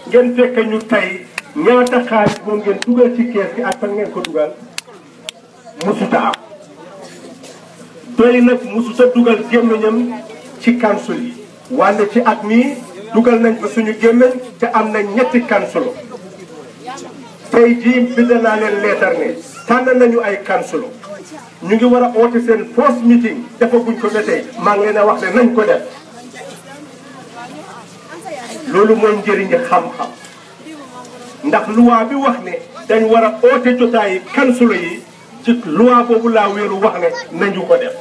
ngeen fekk ñu tey ñaata xaalis moom ngeen dugal ci kees gi ak fan ngeen ko dugal musuta am doy nag musuta dugal gémmiñam ci council yi wante ci at mii dugal nañ fa suñu gémmiñ te am na ñetti council tey jii bind naa leen leetar ne tànn nañu ay council ñu ngi war a oote seen first meeting defaguñ ko ba tey maa ngi leen a wax ne nañ ko def loolu mooy njëriñi xam-xam ndax loi bi wax ne dañ war a oote jotaayi council yi ci loi boobu laa wéeru wax ne nañu ko def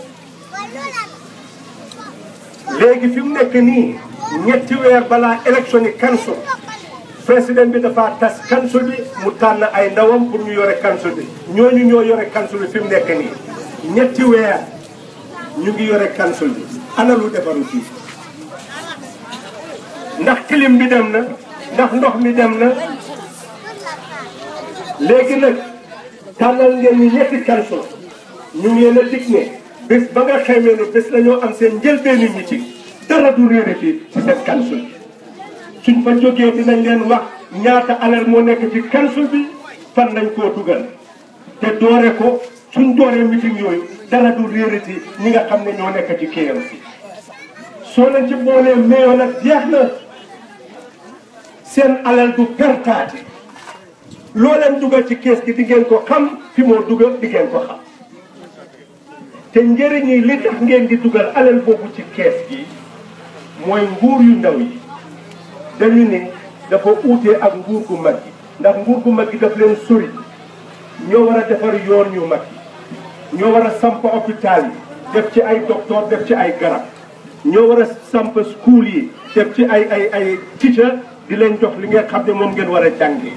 léegi fi mu nekk nii ñetti weer balaa élection yi council président bi dafa tas council bi mu tànn ay ndawam pour ñu yore council bi ñooñu ñoo yore council bi fi mu nekk nii ñetti weer ñu ngi yore council bi ana lu defaru fii ndax clim bi dem na ndax ndox mi dem na léegi nag tànnal ngeen ni ñetti council ñu ngi leen a dig ne bés ba nga xamee ne bés la ñoo am seen njëlbeenu meeting dara du réere fii ci seen council bi suñ fa jógee dinañ leen wax ñaata alal moo nekk ci council bi fan lañ koo dugal te doore ko suñ dooree meeting yooyu dara du réere ci ñi nga xam ne ñoo nekk ci KMC soo leen ci boolee meeyoo nag jeex na seen alal du pertaati loo leen dugal ci kees gi di ngeen ko xam fi moo dugal di ngeen ko xam te njëriñ yi li tax ngeen di dugal alal boobu ci kees gi mooy nguur yu ndaw yi dañu ne dafa uutee ak nguur gu mag gi ndax nguur gu mag gi daf leen sori ñoo war a defar yoon yu mag yi ñoo war a samp hôpital yi def ci ay docteur def ci ay garab ñoo war a samp school yi def ci ay teacher di leen jox li ngeen xam ne moom ngeen war a jàngee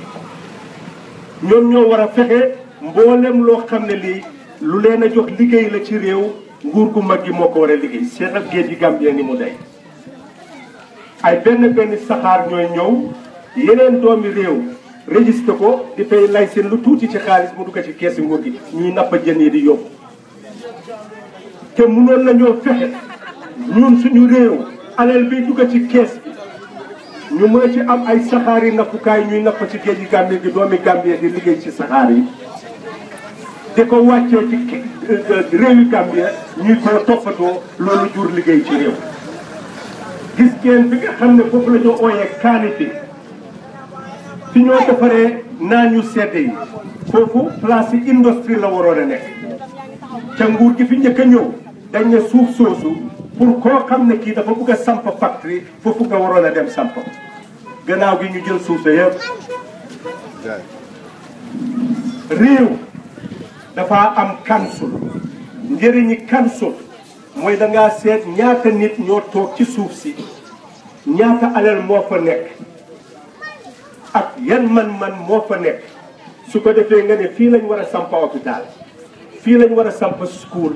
ñoom ñoo war a fexe mboolem loo xam ne lii lu leen a jox liggéey la ci réew nguur gu mag gi moo ko war a liggéey seetal géej gi Gambie ni mu day ay benn saxaar ñooy ñëw yeneen doomi réew registré ko di fay lay seen lu tuuti ci xaalis mu dugg ci keesi nguur gi ñuy nappa jën yi di yóbbu te mënoon nañoo fexe ñun suñu réew alal bi dugg ci kees bi ñu mën ci am ay saxaar yi nappukaay ñuy napp ci géej gi Gambie gi doomi Gambie di liggéey ci saxaar yi di ko wàccee ci réewi Gambie ñuy ko toppatoo loolu jur liggéey ci réew gis ngeen bi nga xam ne foofu la ñu ooyee qualité fi ñoo defaree naan ñu sedd yi foofu place yi industrie la waroon a nekk ca nguur gi fi njëkk a ñëw dañ ne suuf soosu pour koo xam ne kii dafa bëgg a samp factory foofu nga waroon a dem samp gannaaw gi ñu jël suuf sa yëpp réew dafa am council njëriñi council mooy dangaa seet ñaata nit ñoo toog ci suuf si ñaata alal moo fa nekk ak yan man-man moo fa nekk su ko defee nga ne fii lañ war a samp hôpital fii lañ war a samp school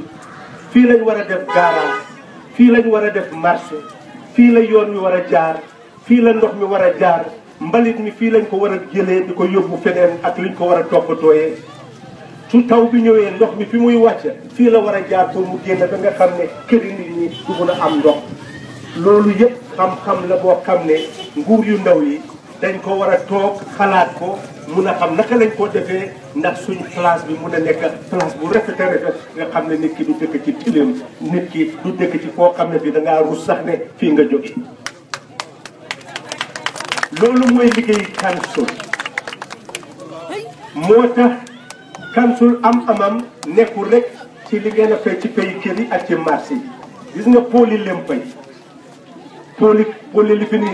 fii lañ war a def garage fii lañ war a def marché fii la yoon mi war a jaar fii la ndox mi war a jaar mbalit mi fii lañ ko war a jëlee di ko yóbbu feneen ak liñ ko war a toppatooyee su taw bi ñëwee ndox mi fi muy wàcc fii la war a jaar pour mu génn ba nga xam ne këri nit ñi du mun a am ndox loolu yëpp xam-xam la boo xam ne nguur yu ndaw yi dañ ko war a toog xalaat ko mun a xam naka lañ ko defee ndax suñ place bi mun a nekk place bu rafet a rafet nga xam ne nit ki du dëkk ci tilim nit ki du dëkk ci foo xam ne fii da ngaa rus sax ne fii nga jóge loolu mooy liggéey council moo tax council am-amam nekkul rek ci li ngeen a fay ci pays kër yi ak ci marché yi gis nga pôle yi lempay pôle li fi ni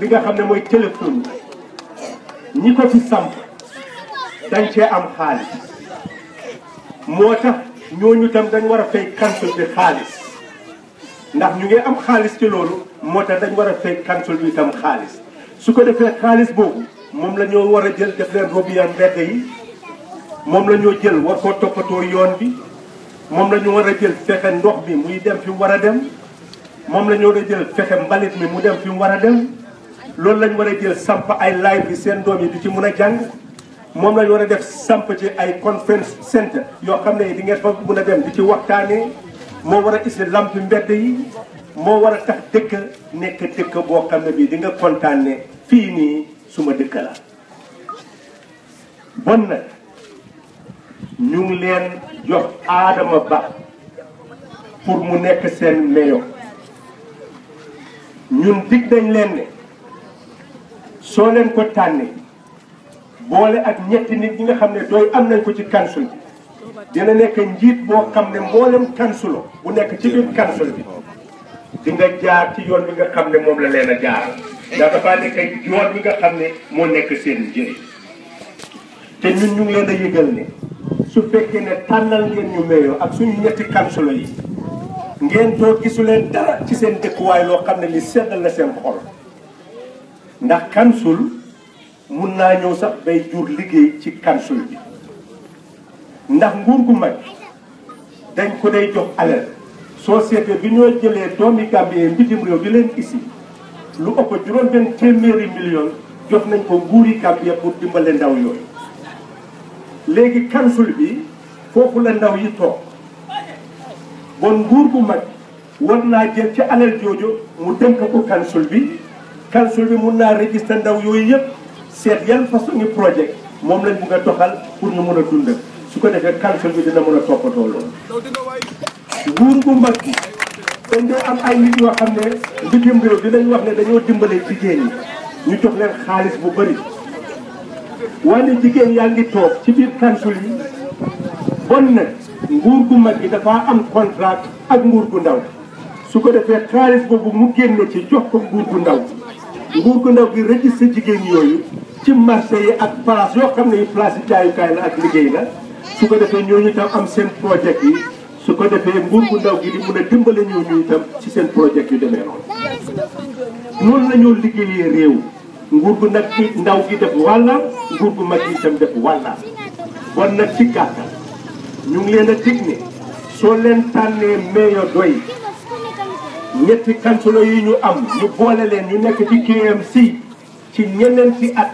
li nga xam ne mooy téléphone ñi ko fi samp dañ cee am xaalis moo tax ñooñu tam dañ war a fay council bi xaalis ndax ñu ngi am xaalis ci loolu moo tax dañ war a fay council bi tam xaalis su ko defee xaalis boobu moom la ñoo war a jël def leen robian mbedd yi moom la ñoo jël war koo toppatoo yoon bi moom la ñu war a jël fexe ndox bi muy dem fi mu war a dem moom la ñu war a jël fexe mbalit mi mu dem fi mu war a dem loolu la ñu war a jël samp ay live bi seen doom yi di ci mun a jàng moom la ñu war a def samp ci ay conference center yoo xam ne di ngeen fa mun a dem di ci waxtaanee moo war a isi lampi mbedd yi moo war a tax dëkk nekk dëkk boo xam ne bii di nga kontaan ne fii nii dëkk la bon nag ñu ngi leen jox Adama Bah pour mu nekk seen mayor ñun dig nañ leen ne soo leen ko tànnee boole ak ñetti nit ñi nga xam ne doy am nañ ko ci council bi dina nekk njiit boo xam ne mboolem councilo bu nekk ci biir council bi di nga jaar ci yoon bi nga xam ne moom la leen a jaar ndax dafa nekk yoon bi nga xam ne moo nekk seen njëriñ te ñun ñu ngi leen a yëgal ne su fekkee ne tànnal ngeen ñu meeyoo ak suñu ñetti councilo yi ngeen toog gisu leen dara ci seen dëkkuwaay loo xam ne li seddal na seen xol ndax council mun naa ñëw sax bay jur liggéey ci council bi ndax nguur gu mag dañ ko day jox alal société bi ñoo jëlee doomi Gambie mbitim réew di leen isi lu ëpp juróom-benn téeméeri million jox nañ ko nguuri Gambie pour dimbale ndaw yooyu léegi council bi foofu la ndaw yi toog bon nguur gu mag war naa jël ci alal jooju mu dénk ko council bi mun naa registré ndaw yooyu yëpp seet yan façon ni projet moom lañ bugg a doxal pour ñu mën a dund su ko defee council bi dina mën a toppatoo loolu nguur gu mag bi dañ dee am ay nit yoo xam ne bitim réew dinañ wax ne dañoo dimbale jigéen ñi ñu jox leen xaalis bu bëri wante jigéen yaa ngi toog ci biir council yi bon nag nguur gu mag gi dafa am contrat ak nguur gu ndaw su ko defee xaalis boobu mu génne ci jox ko nguur gu ndaw gi registré jigéen yooyu ci marché yi ak place yoo xam ne yi place yi jaayukaay la ak liggéey la su ko defee ñooñu tam am seen projet yi su ko defee nguur gu ndaw gi di mun a dimbale ñooñu itam ci seen projet yu demee noonu la ñoo liggéeyee réew nguur gu nag gi ndaw gi def wàlla nguur gu mag gi itam def wàlla bon nag ci gàttal ñu ngi leen a dig ne soo leen tànnee meeyo doy ñetti councilor yi ñu am ñu boole leen ñu nekk ci KMC ci ñeneen ci at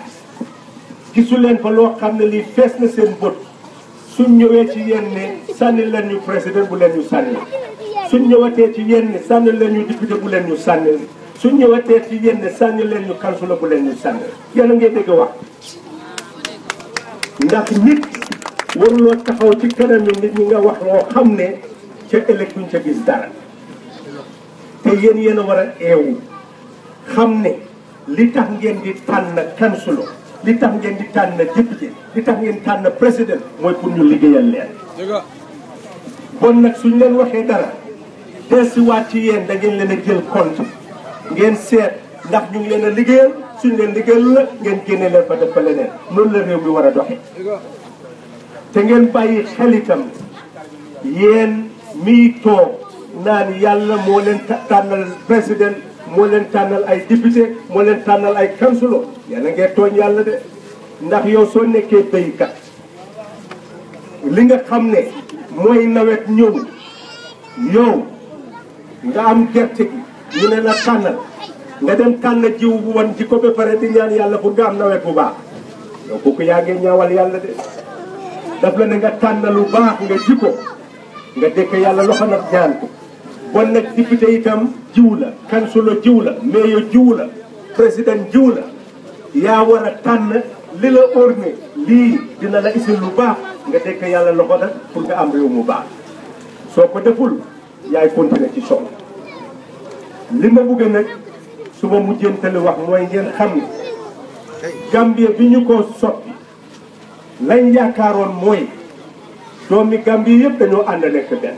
gisu leen fa loo xam ne lii fees na seen bët suñ ñëwee ci yéen ne sànni leen ñu président bu leen ñu sànni suñ ñëwatee ci yéen ne sànni leen ñu député bu leen ñu sànni suñ ñëwatee ci yéen ne sànni leen ñu councilor bu leen ñu sànni yéen a ngi dégg wax ndax nit waruloo taxaw ci kanami nit ñi nga wax loo xam ne ca ëllëg duñ ca gis dara te yéen a war a eewu xam ne li tax ngeen di tànn councilor li tax ngeen di tànn député li tax ngeen tànn président mooy pour ñu liggéeyal leen bon nag suñ leen waxee dara deesiwaat ci yéen da ngeen leen a jël compte ngeen seet ndax ñu ngi leen a liggéeyal suñ leen liggéeyal la ngeen génne leen fa def fa leneen noonu la réew mi war a doxe te ngeen bàyyi xel itam yéen miy toog naan yàlla moo leen tànnal président moo leen tànnal ay député moo leen tànnal ay councilor yàlla ngeen tooñ yàlla de ndax yow soo nekkee béykat li nga xam ne mooy nawet ñëw yow nga am gerte gi ñu ne la tànnal nga dem tànn jiw bu wan ji ko ba pare di ñaan yàlla pour nga am nawet bu baax yow kooku yaa ngi ñaawal yàlla de daf la ne nga tànn lu baax nga ji ko nga dëkk yàlla loxo nag ñaan ko bon nag député itam jiw la councilor jiw la mayor jiw la président jiw la yaa war a tànn li la orne lii dina la isil lu baax nga dëkk yàlla loxo nag pour nga am réew mu baax soo ko deful yaay continuer ci soxla li ma bëgg nag su ma mujjantali wax mooy ngeen xam ne Gambie bi ñu ko soppi lañ yaakaaroon mooy doomi Gambie yëpp dañoo ànd nekk benn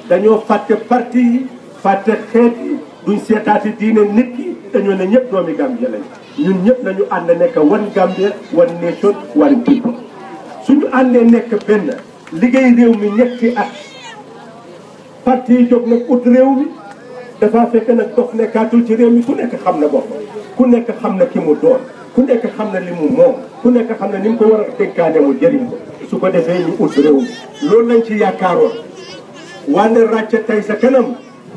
dañoo fàtte parti yi fàtte xeet yi duñ seetaati diine nit yi dañoo ne ñëpp doomi Gambie lañ ñun ñëpp nañu ànd nekk one Gambia one nation one people suñu àndee nekk benn liggéey réew mi ñetti at parti yi jóg nag ut réew mi dafa fekk nag dox nekkaatul ci réew mi ku nekk xam na bopp ku nekk xam na ki mu doon ku nekk xam na li mu moom ku nekk xam na ni mu ko war a dénkaane mu jëriñ ko su ko defee ñu ut réew mi loolu lañ ci yaakaaroon wante ràcce tey sa kanam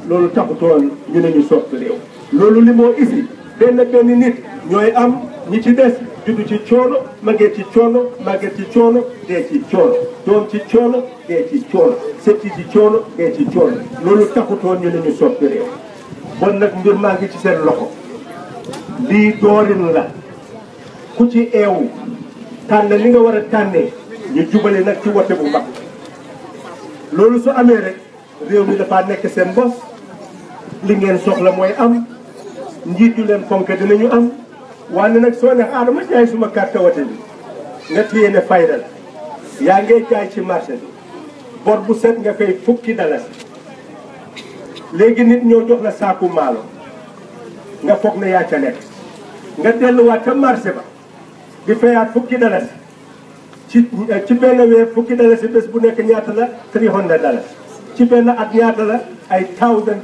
loolu taxutoon ñu ne ñu soppi réew loolu li moo isi benn nit ñooy am ñi ci des juddu ci coono màggee ci coono màggee ci coono dee ci coono doom ci coono dee ci coono setti ci coono dee ci coono loolu taxutoon ñu ne ñu soppi réew bon nag mbir maa ngi ci seen loxo lii doorin la ku ci eewu tànn li nga war a tànnee ñu jubale nag ci wote bu mag loolu su amee rek réew mi dafa nekk seen bos li ngeen soxla mooy am njiitu leen fonk dinañu am waaye nag soo ne ma jaay suma carte wote bi nga téye ne fayda la yaa ngay jaay ci marché bi bor bu set nga fay fukki dalasi léegi nit ñoo jox la saaku maalo nga foog ne yaa ca nekk nga delluwaat ca marché ba di fayaat fukki dalasi ci benn weer fukki dalasi bés bu nekk ñaata la 300 dalasi ci benn at ñaata la ay thousand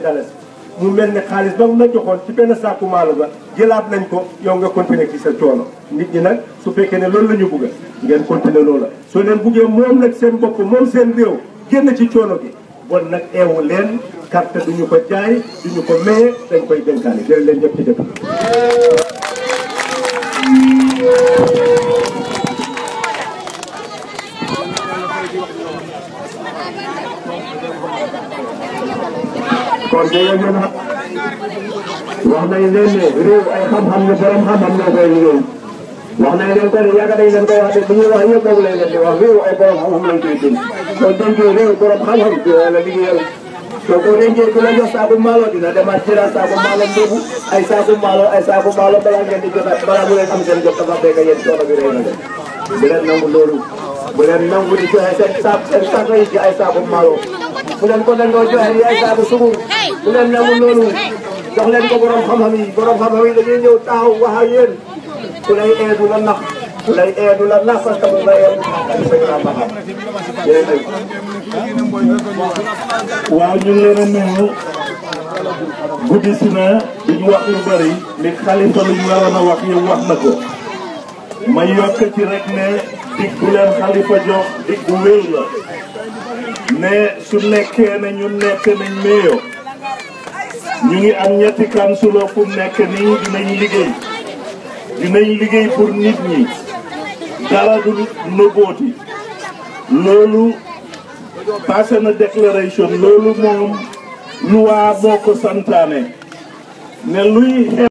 dalasi mu mel ne xaalis ba mu la joxoon ci benn saaku maalo ba jëlaat nañ ko yow nga continuer ci sa coono nit ñi nag su fekkee ne loolu la ñu bugg ngeen continuer loola soo leen buggee moom nag seen bopp moom seen réew génn ci coono gi bon nag eewu leen carte duñu ko jaay duñu ko maye dañ koy dénkaane jërë leen ñëpp ci dëkk kon dégg ngeen wax nañ leen ne réew ay xam-xam ne borom xam-xam ñoo koy liggéey wax nañ leen ko ne yàgg nañ leen koy wax de bu ñuy wax yëpp boobu lañ leen di wax réew ay borom xam-xam lañ koy dund kon dénkee réew borom xam-xam bi la liggéeyal soo ko dénkee ku la jox saaku maalo dina demaat jëlaat saaku maalo boobu ay saaku maalo balaa ngeen di jot balaa mu leen am seen jot dafa fekk yéen coono bi rëy na de bu leen nangu loolu bu leen nangu di joxe seen saaku yi ci ay saaku maalo bu leen ko nangoo joxe di ay saaku sugur bu leen nangu loolu jox leen ko borom xam-xam yi dañuy ñëw taxaw wax ak yéen ku lay eedu la nax parce que mu lay waaw ñu ngi leen a nuyu guddi si na duñu wax lu bari li xalifa lu ñu waroon a wax yow wax na ko ma yokk ci rek ne dig bu leen xalifa jox dig bu wér la ne su nekkee ne ñu nekk nañ meeyo ñu ngi am ñetti kansulo fu nekk nii dinañ liggéey pour nit ñi dara du nëbbooti loolu passé na déclaration loolu moom loi moo ko santaane ne luy